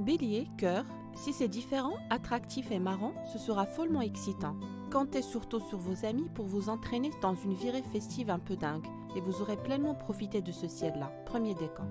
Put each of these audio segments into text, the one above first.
Bélier, cœur, si c'est différent, attractif et marrant, ce sera follement excitant. Comptez surtout sur vos amis pour vous entraîner dans une virée festive un peu dingue et vous aurez pleinement profité de ce ciel-là. Premier décan.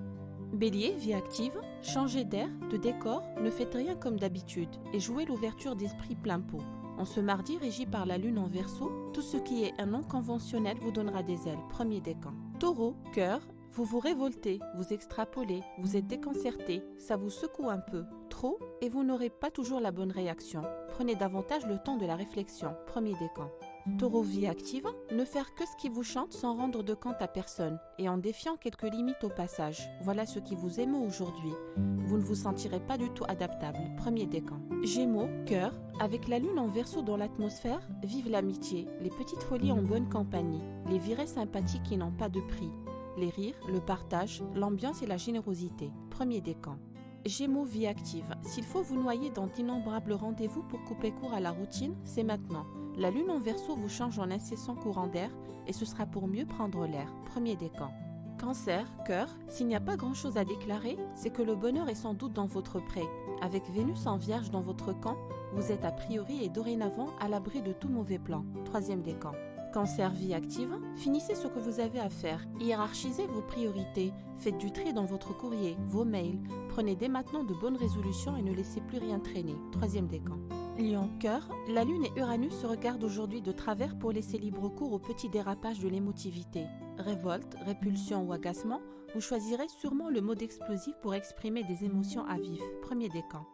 Bélier, vie active, changez d'air, de décor, ne faites rien comme d'habitude et jouez l'ouverture d'esprit plein pot. En ce mardi régi par la lune en Verseau, tout ce qui est un non conventionnel vous donnera des ailes. Premier décan. Taureau, cœur, vous vous révoltez, vous extrapolez, vous êtes déconcerté, ça vous secoue un peu, trop, et vous n'aurez pas toujours la bonne réaction. Prenez davantage le temps de la réflexion. Premier décan. Taureau, vie active, ne faire que ce qui vous chante sans rendre de compte à personne et en défiant quelques limites au passage. Voilà ce qui vous émeut aujourd'hui. Vous ne vous sentirez pas du tout adaptable. Premier décan. Gémeaux, cœur, avec la lune en Verseau dans l'atmosphère, vive l'amitié, les petites folies en bonne compagnie, les virées sympathiques qui n'ont pas de prix, les rires, le partage, l'ambiance et la générosité. Premier décan. Gémeaux, vie active, s'il faut vous noyer dans d'innombrables rendez-vous pour couper court à la routine, c'est maintenant. La lune en Verseau vous change en incessant courant d'air et ce sera pour mieux prendre l'air. Premier décan. Cancer, cœur, s'il n'y a pas grand-chose à déclarer, c'est que le bonheur est sans doute dans votre pré. Avec Vénus en Vierge dans votre camp, vous êtes a priori et dorénavant à l'abri de tout mauvais plan. Troisième décan. Cancer, vie active, finissez ce que vous avez à faire, hiérarchisez vos priorités, faites du tri dans votre courrier, vos mails, prenez dès maintenant de bonnes résolutions et ne laissez plus rien traîner. Troisième décan. Lion, cœur, la lune et Uranus se regardent aujourd'hui de travers pour laisser libre cours au petit dérapage de l'émotivité. Révolte, répulsion ou agacement, vous choisirez sûrement le mot explosif pour exprimer des émotions à vif. Premier décan.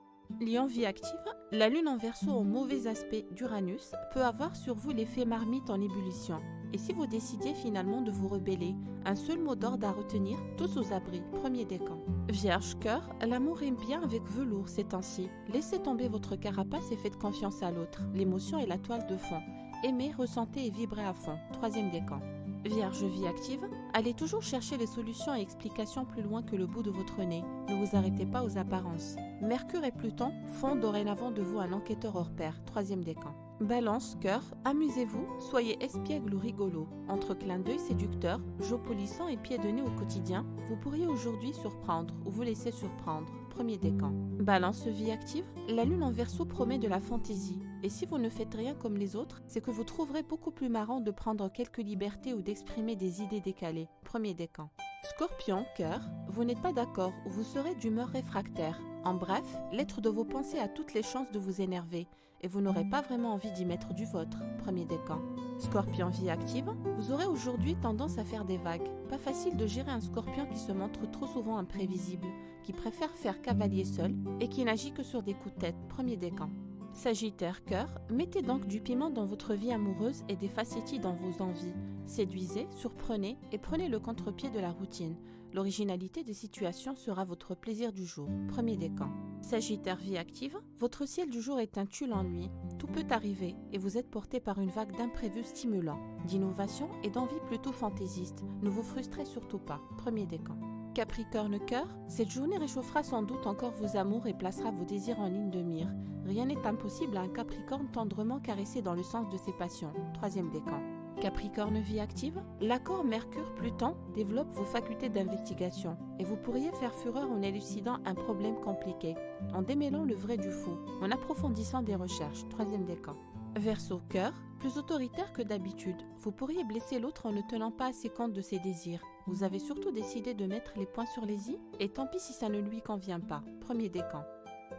Lion, vie active, la lune en Verseau au mauvais aspect d'Uranus peut avoir sur vous l'effet marmite en ébullition. Et si vous décidiez finalement de vous rebeller, un seul mot d'ordre à retenir, tous aux abris. Premier décan. Vierge, cœur, l'amour est bien avec velours ces temps-ci. Laissez tomber votre carapace et faites confiance à l'autre. L'émotion est la toile de fond. Aimez, ressentez et vibrez à fond. Troisième décan. Vierge, vie active, allez toujours chercher les solutions et explications plus loin que le bout de votre nez. Ne vous arrêtez pas aux apparences. Mercure et Pluton font dorénavant de vous un enquêteur hors pair. Troisième décan. Balance, cœur, amusez-vous, soyez espiègle ou rigolo. Entre clin d'œil séducteur, jeux polissants et pieds de nez au quotidien, vous pourriez aujourd'hui surprendre ou vous laisser surprendre. Premier décan. Balance, vie active, la lune en Verseau promet de la fantaisie. Et si vous ne faites rien comme les autres, c'est que vous trouverez beaucoup plus marrant de prendre quelques libertés ou d'exprimer des idées décalées. Premier décan. Scorpion, cœur, vous n'êtes pas d'accord ou vous serez d'humeur réfractaire. En bref, l'être de vos pensées a toutes les chances de vous énerver et vous n'aurez pas vraiment envie d'y mettre du vôtre. Premier décan. Scorpion, vie active, vous aurez aujourd'hui tendance à faire des vagues. Pas facile de gérer un scorpion qui se montre trop souvent imprévisible, qui préfère faire cavalier seul et qui n'agit que sur des coups de tête. Premier décan. Sagittaire, cœur, mettez donc du piment dans votre vie amoureuse et des facéties dans vos envies. Séduisez, surprenez et prenez le contre-pied de la routine. L'originalité des situations sera votre plaisir du jour. Premier décan. Sagittaire, vie active, votre ciel du jour est un tue l'ennui. Tout peut arriver et vous êtes porté par une vague d'imprévus stimulants, d'innovation et d'envie plutôt fantaisistes. Ne vous frustrez surtout pas. Premier décan. Capricorne, cœur, cette journée réchauffera sans doute encore vos amours et placera vos désirs en ligne de mire. Rien n'est impossible à un Capricorne tendrement caressé dans le sens de ses passions. Troisième décan. Capricorne, vie active, l'accord Mercure-Pluton développe vos facultés d'investigation et vous pourriez faire fureur en élucidant un problème compliqué, en démêlant le vrai du faux, en approfondissant des recherches. Troisième décan. Verseau, cœur, plus autoritaire que d'habitude. Vous pourriez blesser l'autre en ne tenant pas assez compte de ses désirs. Vous avez surtout décidé de mettre les points sur les i et tant pis si ça ne lui convient pas. Premier décan.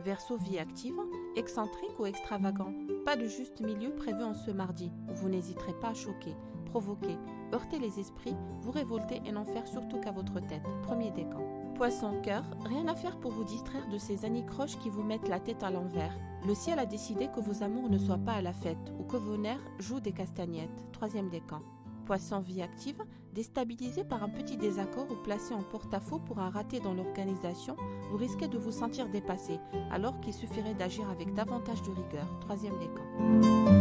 Verseau, vie active, excentrique ou extravagant. Pas de juste milieu prévu en ce mardi. Vous n'hésiterez pas à choquer, provoquer, heurter les esprits, vous révolter et n'en faire surtout qu'à votre tête. Premier décan. Poisson, cœur, rien à faire pour vous distraire de ces anicroches qui vous mettent la tête à l'envers. Le ciel a décidé que vos amours ne soient pas à la fête ou que vos nerfs jouent des castagnettes. Troisième décan. Poisson, vie active, déstabilisé par un petit désaccord ou placé en porte-à-faux pour un raté dans l'organisation, vous risquez de vous sentir dépassé, alors qu'il suffirait d'agir avec davantage de rigueur. Troisième décan.